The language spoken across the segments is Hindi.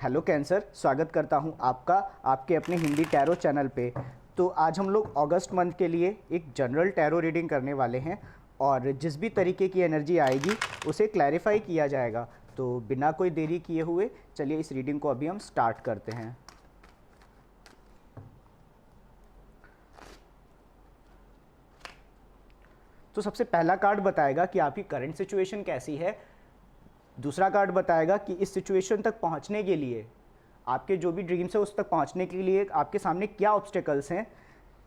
हेलो कैंसर, स्वागत करता हूं आपका आपके अपने हिंदी टैरो चैनल पे। तो आज हम लोग अगस्त मंथ के लिए एक जनरल टैरो रीडिंग करने वाले हैं और जिस भी तरीके की एनर्जी आएगी उसे क्लैरिफाई किया जाएगा। तो बिना कोई देरी किए हुए चलिए इस रीडिंग को अभी हम स्टार्ट करते हैं। तो सबसे पहला कार्ड बताएगा कि आपकी करंट सिचुएशन कैसी है। दूसरा कार्ड बताएगा कि इस सिचुएशन तक पहुंचने के लिए आपके जो भी ड्रीम्स है उस तक पहुंचने के लिए आपके सामने क्या ऑब्स्टेकल्स हैं।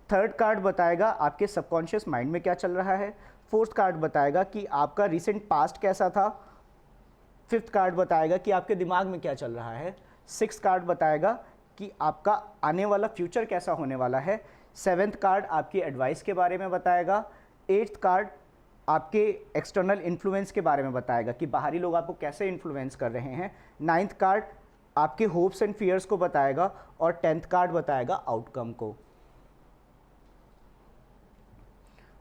थर्ड कार्ड बताएगा आपके सबकॉन्शियस माइंड में क्या चल रहा है। फोर्थ कार्ड बताएगा कि आपका रिसेंट पास्ट कैसा था। फिफ्थ कार्ड बताएगा कि आपके दिमाग में क्या चल रहा है। सिक्स कार्ड बताएगा कि आपका आने वाला फ्यूचर कैसा होने वाला है। सेवेंथ कार्ड आपकी एडवाइस के बारे में बताएगा। एट्थ कार्ड आपके एक्सटर्नल इन्फ्लुएंस के बारे में बताएगा कि बाहरी लोग आपको कैसे इन्फ्लुएंस कर रहे हैं। नाइन्थ कार्ड आपके होप्स एंड फियर्स को बताएगा और टेंथ कार्ड बताएगा आउटकम को।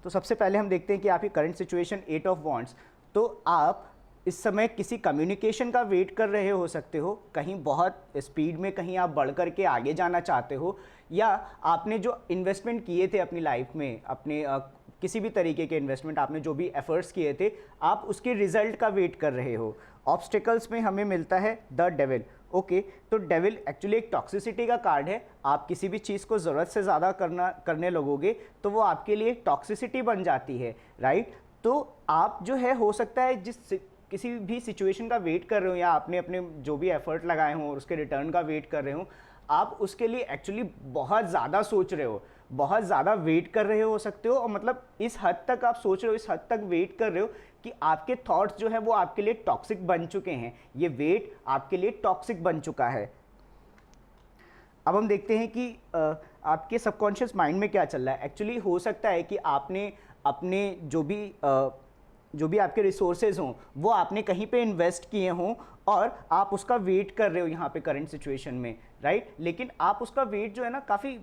तो सबसे पहले हम देखते हैं कि आपकी करंट सिचुएशन 8 ऑफ वॉन्ड्स। तो आप इस समय किसी कम्युनिकेशन का वेट कर रहे हो सकते हो, कहीं बहुत स्पीड में कहीं आप बढ़ कर के आगे जाना चाहते हो, या आपने जो इन्वेस्टमेंट किए थे अपनी लाइफ में, अपने किसी भी तरीके के इन्वेस्टमेंट आपने जो भी एफर्ट्स किए थे, आप उसके रिजल्ट का वेट कर रहे हो। ऑब्स्टिकल्स में हमें मिलता है द डेविल। ओके, तो डेविल एक्चुअली एक टॉक्सिसिटी का कार्ड है। आप किसी भी चीज़ को ज़रूरत से ज़्यादा करने लगोगे तो वो आपके लिए एक टॉक्सिसिटी बन जाती है, राइट। तो आप जो है हो सकता है किसी भी सिचुएशन का वेट कर रहे हो या आपने अपने जो भी एफर्ट लगाए हों और उसके रिटर्न का वेट कर रहे हो, आप उसके लिए एक्चुअली बहुत ज़्यादा सोच रहे हो, बहुत ज़्यादा वेट कर रहे हो सकते हो। और मतलब इस हद तक आप सोच रहे हो, इस हद तक वेट कर रहे हो कि आपके थॉट्स जो है वो आपके लिए टॉक्सिक बन चुके हैं। ये वेट आपके लिए टॉक्सिक बन चुका है। अब हम देखते हैं कि आपके सबकॉन्शियस माइंड में क्या चल रहा है। एक्चुअली हो सकता है कि आपने अपने जो भी आपके रिसोर्सेज हों वो आपने कहीं पे इन्वेस्ट किए हों और आप उसका वेट कर रहे हो यहाँ पे करंट सिचुएशन में, राइट। लेकिन आप उसका वेट जो है ना काफ़ी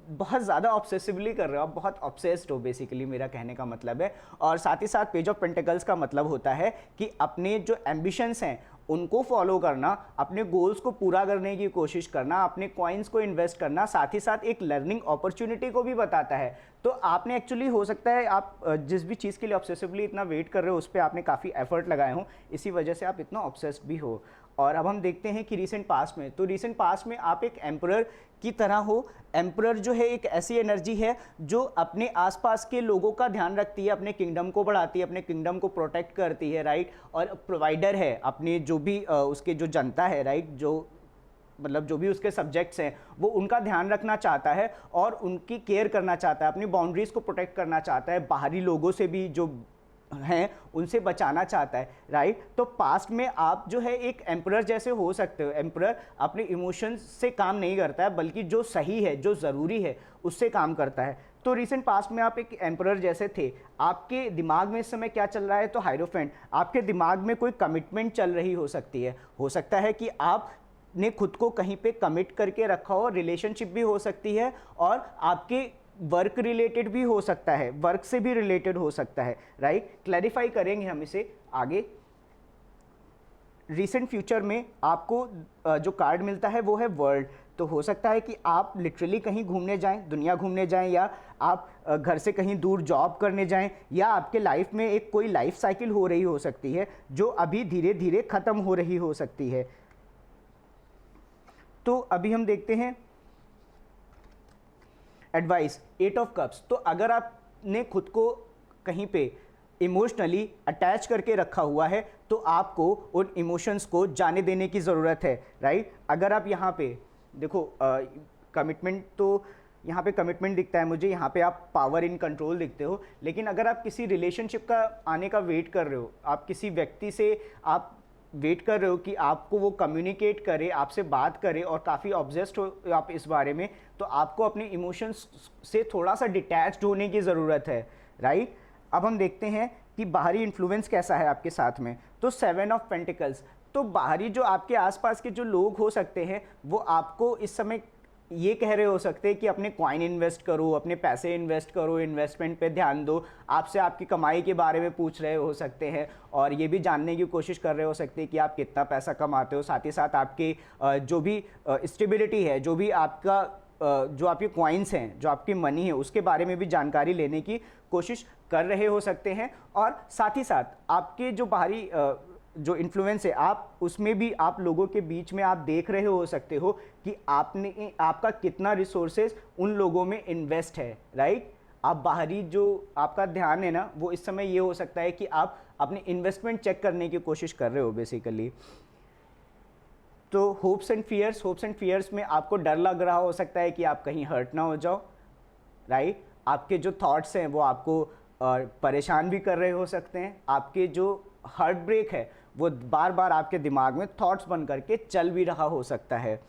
बहुत ज़्यादा ऑब्सेसिवली कर रहे हो, आप बहुत ऑब्सेस्ड हो बेसिकली, मेरा कहने का मतलब है। और साथ ही साथ पेज ऑफ पेंटिकल्स का मतलब होता है कि अपने जो एम्बिशंस हैं उनको फॉलो करना, अपने गोल्स को पूरा करने की कोशिश करना, अपने कॉइन्स को इन्वेस्ट करना, साथ ही साथ एक लर्निंग अपॉर्चुनिटी को भी बताता है। तो आपने एक्चुअली हो सकता है आप जिस भी चीज़ के लिए ऑब्सेसिवली इतना वेट कर रहे हो उस पर आपने काफ़ी एफर्ट लगाए हो, इसी वजह से आप इतना ऑब्सेस्ड भी हो। और अब हम देखते हैं कि रीसेंट पास्ट में, तो रीसेंट पास्ट में आप एक एम्परर की तरह हो। एम्परर जो है एक ऐसी एनर्जी है जो अपने आसपास के लोगों का ध्यान रखती है, अपने किंगडम को बढ़ाती है, अपने किंगडम को प्रोटेक्ट करती है, राइट। और प्रोवाइडर है अपने जो भी उसके जो जनता है, राइट, जो मतलब जो भी उसके सब्जेक्ट्स हैं वो उनका ध्यान रखना चाहता है और उनकी केयर करना चाहता है, अपनी बाउंड्रीज़ को प्रोटेक्ट करना चाहता है, बाहरी लोगों से भी जो हैं उनसे बचाना चाहता है, राइट। तो पास्ट में आप जो है एक एम्परर जैसे हो सकते हो। एम्परर अपने इमोशंस से काम नहीं करता है बल्कि जो सही है, जो ज़रूरी है उससे काम करता है। तो रिसेंट पास्ट में आप एक एम्परर जैसे थे। आपके दिमाग में इस समय क्या चल रहा है, तो हाइरोफेंट, आपके दिमाग में कोई कमिटमेंट चल रही हो सकती है। हो सकता है कि आप ने खुद को कहीं पे कमिट करके रखा हो, रिलेशनशिप भी हो सकती है और आपके वर्क रिलेटेड भी हो सकता है, वर्क से भी रिलेटेड हो सकता है, राइट। क्लैरिफाई करेंगे हम इसे आगे। रिसेंट फ्यूचर में आपको जो कार्ड मिलता है वो है वर्ल्ड। तो हो सकता है कि आप लिटरली कहीं घूमने जाएं, दुनिया घूमने जाएं, या आप घर से कहीं दूर जॉब करने जाएं, या आपके लाइफ में एक कोई लाइफ साइकिल हो रही हो सकती है जो अभी धीरे धीरे ख़त्म हो रही हो सकती है। तो अभी हम देखते हैं एडवाइस, 8 ऑफ कप्स। तो अगर आपने खुद को कहीं पे इमोशनली अटैच करके रखा हुआ है तो आपको उन इमोशंस को जाने देने की ज़रूरत है, राइट। अगर आप यहाँ पे देखो कमिटमेंट, तो यहाँ पे कमिटमेंट दिखता है मुझे, यहाँ पे आप पावर इन कंट्रोल दिखते हो। लेकिन अगर आप किसी रिलेशनशिप का आने का वेट कर रहे हो, आप किसी व्यक्ति से आप वेट कर रहे हो कि आपको वो कम्युनिकेट करे, आपसे बात करे और काफ़ी ऑब्सेस्ड हो आप इस बारे में, तो आपको अपने इमोशंस से थोड़ा सा डिटैच्ड होने की ज़रूरत है, राइट। अब हम देखते हैं कि बाहरी इन्फ्लुएंस कैसा है आपके साथ में। तो 7 ऑफ पेंटिकल्स, तो बाहरी जो आपके आसपास के जो लोग हो सकते हैं वो आपको इस समय ये कह रहे हो सकते हैं कि अपने कॉइन इन्वेस्ट करो, अपने पैसे इन्वेस्ट करो, इन्वेस्टमेंट पे ध्यान दो, आपसे आपकी कमाई के बारे में पूछ रहे हो सकते हैं और ये भी जानने की कोशिश कर रहे हो सकते हैं कि आप कितना पैसा कमाते हो, साथ ही साथ आपके जो भी स्टेबिलिटी है, जो भी आपका जो आपके कॉइन्स हैं, जो आपकी मनी है, उसके बारे में भी जानकारी लेने की कोशिश कर रहे हो सकते हैं। और साथ ही साथ आपके जो बाहरी जो इन्फ्लुएंस है, आप उसमें भी आप लोगों के बीच में आप देख रहे हो सकते हो कि आपका कितना रिसोर्सेज उन लोगों में इन्वेस्ट है, राइट। आप बाहरी जो आपका ध्यान है ना, वो इस समय ये हो सकता है कि आप अपने इन्वेस्टमेंट चेक करने की कोशिश कर रहे हो बेसिकली। तो होप्स एंड फियर्स में आपको डर लग रहा हो सकता है कि आप कहीं हर्ट ना हो जाओ, राइट। आपके जो थॉट्स हैं वो आपको परेशान भी कर रहे हो सकते हैं। आपके जो हार्ट ब्रेक है वो बार बार आपके दिमाग में थॉट्स बन करके चल भी रहा हो सकता है।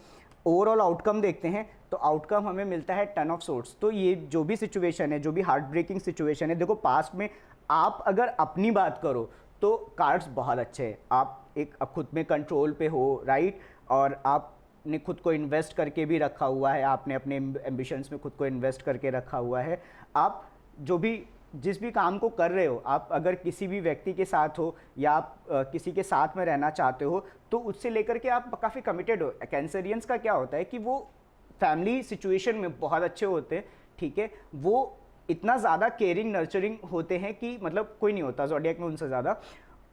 ओवरऑल आउटकम देखते हैं तो आउटकम हमें मिलता है 10 ऑफ सोर्ड्स। तो ये जो भी सिचुएशन है, जो भी हार्ट ब्रेकिंग सिचुएशन है, देखो पास्ट में आप अगर अपनी बात करो तो कार्ड्स बहुत अच्छे हैं। आप खुद में कंट्रोल पे हो, राइट, और आपने खुद को इन्वेस्ट करके भी रखा हुआ है, आपने अपने एम्बिशंस में खुद को इन्वेस्ट करके रखा हुआ है। आप जिस भी काम को कर रहे हो, आप अगर किसी भी व्यक्ति के साथ हो या आप किसी के साथ में रहना चाहते हो तो उससे लेकर के आप काफ़ी कमिटेड हो। कैंसरियंस का क्या होता है कि वो फैमिली सिचुएशन में बहुत अच्छे होते हैं, ठीक है, वो इतना ज़्यादा केयरिंग नर्चरिंग होते हैं कि मतलब कोई नहीं होता ज़ोडिएक में उनसे ज़्यादा।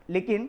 लेकिन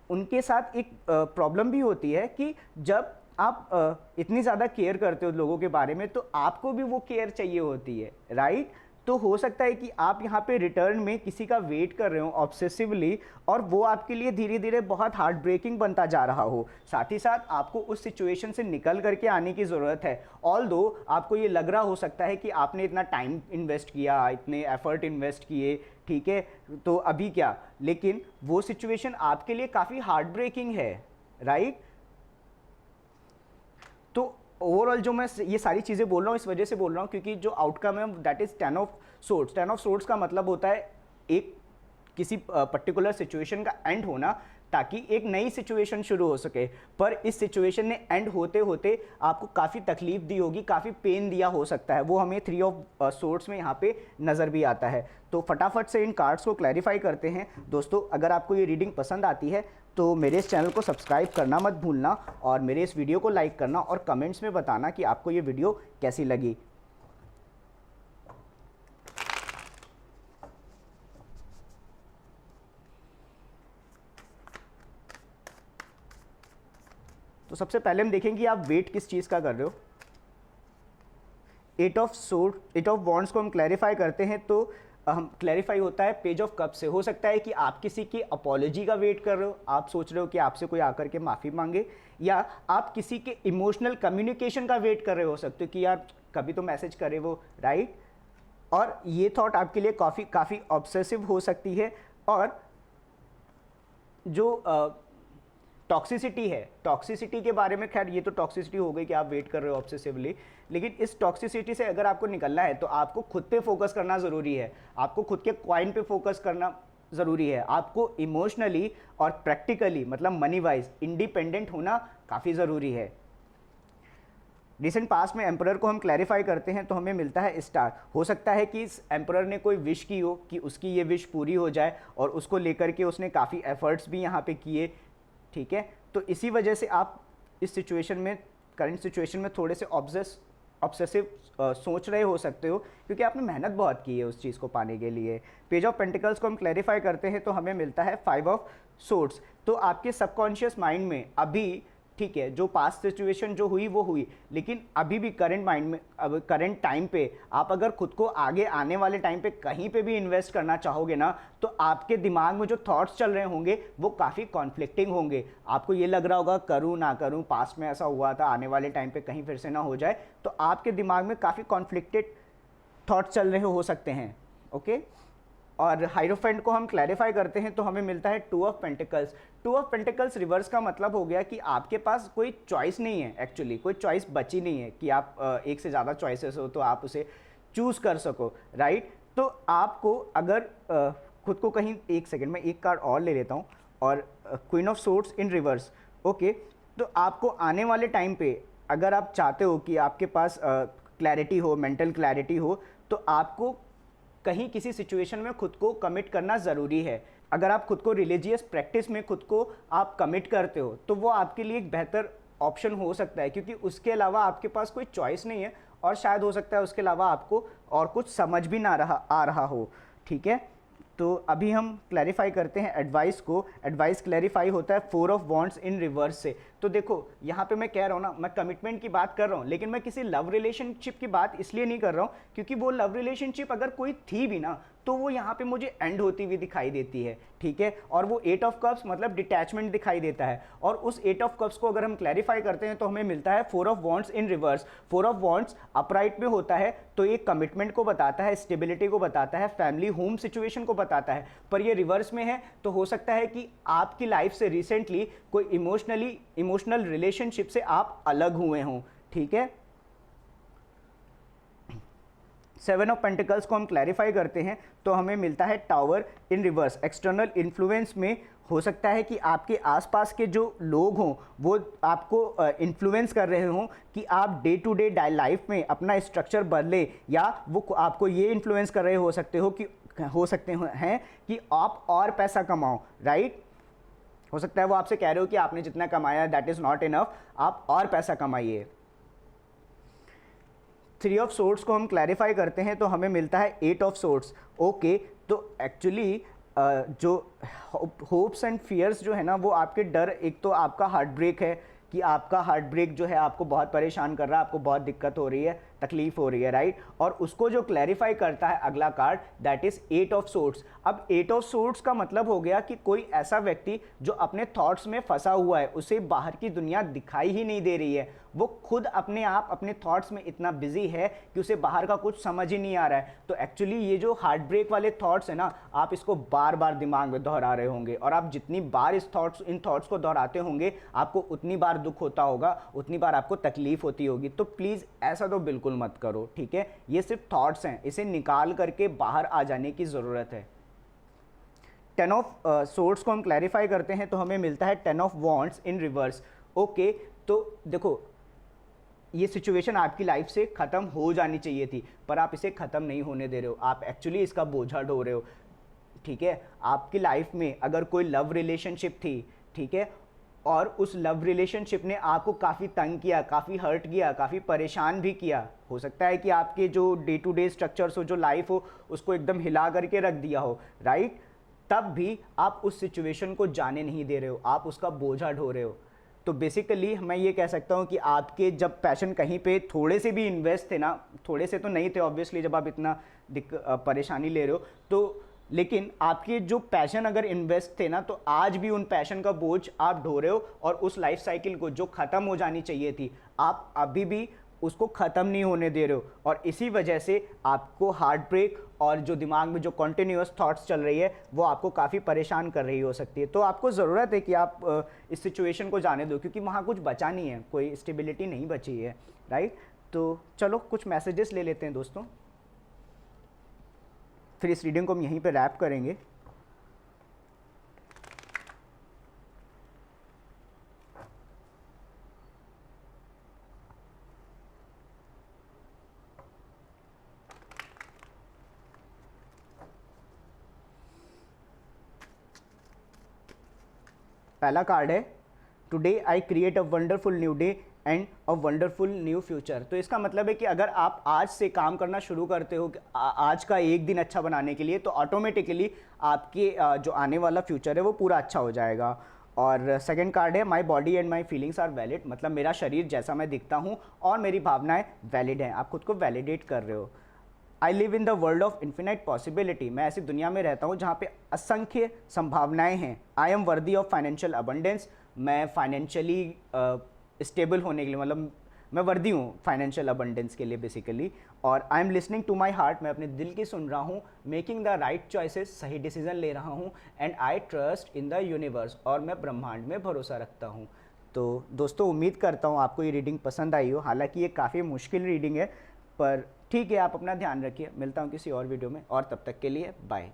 उनके साथ एक प्रॉब्लम भी होती है कि जब आप इतनी ज़्यादा केयर करते हो लोगों के बारे में तो आपको भी वो केयर चाहिए होती है, राइट। तो हो सकता है कि आप यहाँ पे रिटर्न में किसी का वेट कर रहे हो ऑब्सेसिवली और वो आपके लिए धीरे धीरे बहुत हार्ट ब्रेकिंग बनता जा रहा हो। साथ ही साथ आपको उस सिचुएशन से निकल करके आने की ज़रूरत है। ऑल्दो आपको ये लग रहा हो सकता है कि आपने इतना टाइम इन्वेस्ट किया, इतने एफर्ट इन्वेस्ट किए, ठीक है, तो अभी क्या, लेकिन वो सिचुएशन आपके लिए काफ़ी हार्ट ब्रेकिंग है, राइट। तो ओवरऑल जो मैं ये सारी चीज़ें बोल रहा हूँ इस वजह से बोल रहा हूँ क्योंकि जो आउटकम है that is 10 of swords. 10 of swords का मतलब होता है एक किसी पर्टिकुलर सिचुएशन का एंड होना ताकि एक नई सिचुएशन शुरू हो सके। पर इस सिचुएशन ने एंड होते होते आपको काफ़ी तकलीफ दी होगी, काफ़ी पेन दिया हो सकता है, वो हमें 3 ऑफ सोर्ड्स में यहाँ पे नज़र भी आता है। तो फटाफट से इन कार्ड्स को क्लैरिफाई करते हैं। दोस्तों, अगर आपको ये रीडिंग पसंद आती है तो मेरे इस चैनल को सब्सक्राइब करना मत भूलना और मेरे इस वीडियो को लाइक करना और कमेंट्स में बताना कि आपको ये वीडियो कैसी लगी। तो सबसे पहले हम देखेंगे आप वेट किस चीज़ का कर रहे हो। 8 ऑफ वॉन्ड्स को हम क्लैरिफाई करते हैं तो हम क्लैरिफाई होता है पेज ऑफ कप से। हो सकता है कि आप किसी की अपॉलॉजी का वेट कर रहे हो, आप सोच रहे हो कि आपसे कोई आकर के माफ़ी मांगे, या आप किसी के इमोशनल कम्युनिकेशन का वेट कर रहे हो सकते हो कि यार कभी तो मैसेज करे वो, राइट। और ये थॉट आपके लिए काफ़ी ऑब्सेसिव हो सकती है। और जो टॉक्सिसिटी है, टॉक्सिसिटी के बारे में, खैर ये तो टॉक्सिसिटी हो गई कि आप वेट कर रहे हो ऑब्सेसिवली, लेकिन इस टॉक्सिसिटी से अगर आपको निकलना है तो आपको खुद पे फोकस करना ज़रूरी है, आपको खुद के कॉइन पे फोकस करना ज़रूरी है, आपको इमोशनली और प्रैक्टिकली मतलब मनी वाइज इंडिपेंडेंट होना काफ़ी ज़रूरी है। रिसेंट पास्ट में एम्परर को हम क्लैरिफाई करते हैं तो हमें मिलता है स्टार। हो सकता है कि इस एम्परर ने कोई विश की हो कि उसकी ये विश पूरी हो जाए और उसको लेकर के उसने काफ़ी एफर्ट्स भी यहाँ पे किए, ठीक है। तो इसी वजह से आप इस सिचुएशन में, करंट सिचुएशन में थोड़े से ऑब्सेसिव सोच रहे हो सकते हो क्योंकि आपने मेहनत बहुत की है उस चीज़ को पाने के लिए। पेज ऑफ पेंटिकल्स को हम क्लैरिफाई करते हैं तो हमें मिलता है 5 ऑफ सोर्ड्स। तो आपके सबकॉन्शियस माइंड में अभी, ठीक है, जो पास्ट सिचुएशन जो हुई वो हुई, लेकिन अभी भी करंट माइंड में, अब करंट टाइम पे आप अगर खुद को आगे आने वाले टाइम पे कहीं पे भी इन्वेस्ट करना चाहोगे ना तो आपके दिमाग में जो थॉट्स चल रहे होंगे वो काफ़ी कॉन्फ्लिक्टिंग होंगे। आपको ये लग रहा होगा करूँ ना करूँ, पास्ट में ऐसा हुआ था, आने वाले टाइम पे कहीं फिर से ना हो जाए, तो आपके दिमाग में काफ़ी कॉन्फ्लिक्टेड थॉट्स चल रहे हो सकते हैं, ओके। और हाइरोफेंट को हम क्लैरिफाई करते हैं तो हमें मिलता है 2 of pentacles. 2 of pentacles reverse का मतलब हो गया कि आपके पास कोई चॉइस नहीं है, एक्चुअली कोई चॉइस बची नहीं है कि आप एक से ज़्यादा चॉइसेस हो तो आप उसे चूज़ कर सको, राइट। तो आपको अगर खुद को कहीं, एक सेकेंड में एक कार्ड और ले लेता हूँ, और queen of swords in reverse, okay. तो आपको आने वाले टाइम पे अगर आप चाहते हो कि आपके पास क्लैरिटी हो, मेंटल क्लैरिटी हो, तो आपको कहीं किसी सिचुएशन में खुद को कमिट करना ज़रूरी है। अगर आप खुद को रिलीजियस प्रैक्टिस में खुद को आप कमिट करते हो तो वो आपके लिए एक बेहतर ऑप्शन हो सकता है, क्योंकि उसके अलावा आपके पास कोई चॉइस नहीं है, और शायद हो सकता है उसके अलावा आपको और कुछ समझ भी ना आ रहा हो। ठीक है, तो अभी हम क्लैरिफाई करते हैं एडवाइस को। एडवाइस क्लैरिफाई होता है 4 ऑफ वॉन्ड्स इन रिवर्स से। तो देखो यहाँ पे मैं कह रहा हूँ ना, मैं कमिटमेंट की बात कर रहा हूँ, लेकिन मैं किसी लव रिलेशनशिप की बात इसलिए नहीं कर रहा हूँ क्योंकि वो लव रिलेशनशिप अगर कोई थी भी ना तो वो यहाँ पे मुझे एंड होती हुई दिखाई देती है। ठीक है, और वो 8 ऑफ कप्स मतलब डिटैचमेंट दिखाई देता है, और उस 8 ऑफ कप्स को अगर हम क्लैरिफाई करते हैं तो हमें मिलता है 4 of wands in reverse. 4 of wands upright में होता है तो ये कमिटमेंट को बताता है, स्टेबिलिटी को बताता है, फैमिली होम सिचुएशन को बताता है, पर ये रिवर्स में है तो हो सकता है कि आपकी लाइफ से रिसेंटली कोई इमोशनल रिलेशनशिप से आप अलग हुए हों। ठीक है, 7 ऑफ पेंटिकल्स को हम क्लैरिफाई करते हैं तो हमें मिलता है टावर इन रिवर्स। एक्सटर्नल इन्फ्लुएंस में हो सकता है कि आपके आसपास के जो लोग हों वो आपको इन्फ्लुएंस कर रहे हों कि आप डे टू डे लाइफ में अपना स्ट्रक्चर बदले, या वो आपको ये इन्फ्लुएंस कर रहे हो सकते हैं कि आप और पैसा कमाओ। राइट, हो सकता है वो आपसे कह रहे हो कि आपने जितना कमाया दैट इज़ नॉट इनफ, आप और पैसा कमाइए। 3 ऑफ सोर्ड्स को हम क्लैरिफाई करते हैं तो हमें मिलता है 8 ऑफ सोर्ड्स। ओके, तो एक्चुअली जो होप्स एंड फियर्स जो है ना, वो आपके डर, एक तो आपका हार्ट ब्रेक है कि आपका हार्ट ब्रेक जो है आपको बहुत परेशान कर रहा है, आपको बहुत दिक्कत हो रही है, तकलीफ हो रही है। राइट, और उसको जो क्लैरिफाई करता है अगला card that is 8 of swords. अब 8 ऑफ सोर्ड्स का मतलब हो गया कि कोई ऐसा व्यक्ति जो अपने थॉट्स में फंसा हुआ है, उसे बाहर की दुनिया दिखाई ही नहीं दे रही है, वो खुद अपने आप अपने थॉट्स में इतना बिजी है कि उसे बाहर का कुछ समझ ही नहीं आ रहा है। तो एक्चुअली ये जो हार्ट ब्रेक वाले थॉट्स है ना, आप इसको बार बार दिमाग में दोहरा रहे होंगे, और आप जितनी बार इन थॉट्स को दोहराते होंगे आपको उतनी बार दुख होता होगा, उतनी बार आपको तकलीफ होती होगी। तो प्लीज़ ऐसा तो बिल्कुल मत करो। ठीक है, ये सिर्फ थॉट्स हैं, इसे निकाल करके बाहर आ जाने की ज़रूरत है। 10 ऑफ सोर्ड्स को हम क्लैरिफाई करते हैं तो हमें मिलता है 10 of wands in reverse. Okay, तो देखो ये सिचुएशन आपकी लाइफ से ख़त्म हो जानी चाहिए थी, पर आप इसे ख़त्म नहीं होने दे रहे हो, आप एक्चुअली इसका बोझा ढो रहे हो। ठीक है, आपकी लाइफ में अगर कोई लव रिलेशनशिप थी, ठीक है, और उस लव रिलेशनशिप ने आपको काफ़ी तंग किया, काफ़ी हर्ट किया, काफ़ी परेशान भी किया, हो सकता है कि आपके जो डे टू डे स्ट्रक्चर्स हो, जो लाइफ हो, उसको एकदम हिला करके रख दिया हो। राइट, तब भी आप उस सिचुएशन को जाने नहीं दे रहे हो, आप उसका बोझा ढो रहे हो। तो बेसिकली मैं ये कह सकता हूँ कि आपके जब पैशन कहीं पे थोड़े से भी इन्वेस्ट थे ना, थोड़े से तो नहीं थे ऑब्वियसली जब आप इतना परेशानी ले रहे हो, तो लेकिन आपके जो पैशन अगर इन्वेस्ट थे ना, तो आज भी उन पैशन का बोझ आप ढो रहे हो, और उस लाइफ साइकिल को जो ख़त्म हो जानी चाहिए थी आप अभी भी उसको ख़त्म नहीं होने दे रहे हो, और इसी वजह से आपको हार्ट ब्रेक और जो दिमाग में जो कॉन्टिन्यूस थॉट्स चल रही है वो आपको काफ़ी परेशान कर रही हो सकती है। तो आपको ज़रूरत है कि आप इस सिचुएशन को जाने दो, क्योंकि वहाँ कुछ बचा नहीं है, कोई स्टेबिलिटी नहीं बची है। राइट, तो चलो कुछ मैसेजेस ले लेते हैं दोस्तों, फिर इस रीडिंग को हम यहीं पे रैप करेंगे। पहला कार्ड है today I create a wonderful new day and a wonderful new future. तो इसका मतलब है कि अगर आप आज से काम करना शुरू करते हो आज का एक दिन अच्छा बनाने के लिए, तो ऑटोमेटिकली आपके जो आने वाला फ्यूचर है वो पूरा अच्छा हो जाएगा। और सेकंड कार्ड है my body and my feelings are valid, मतलब मेरा शरीर जैसा मैं दिखता हूँ और मेरी भावनाएं वैलिड हैं, आप खुद को वैलिडेट कर रहे हो। I live in the world of infinite possibility, मैं ऐसी दुनिया में रहता हूँ जहाँ पे असंख्य संभावनाएं हैं। I am worthy of financial abundance, मैं फाइनेंशियली स्टेबल होने के लिए, मतलब मैं वर्दी हूँ फाइनेंशियल अबंडेंस के लिए बेसिकली। और I am listening to my heart, मैं अपने दिल की सुन रहा हूँ। मेकिंग द राइट चॉइसेस, सही डिसीजन ले रहा हूँ। And I trust in the universe, और मैं ब्रह्मांड में भरोसा रखता हूँ। तो दोस्तों उम्मीद करता हूँ आपको ये रीडिंग पसंद आई हो, हालांकि ये काफ़ी मुश्किल रीडिंग है, पर ठीक है, आप अपना ध्यान रखिए। मिलता हूँ किसी और वीडियो में, और तब तक के लिए बाय।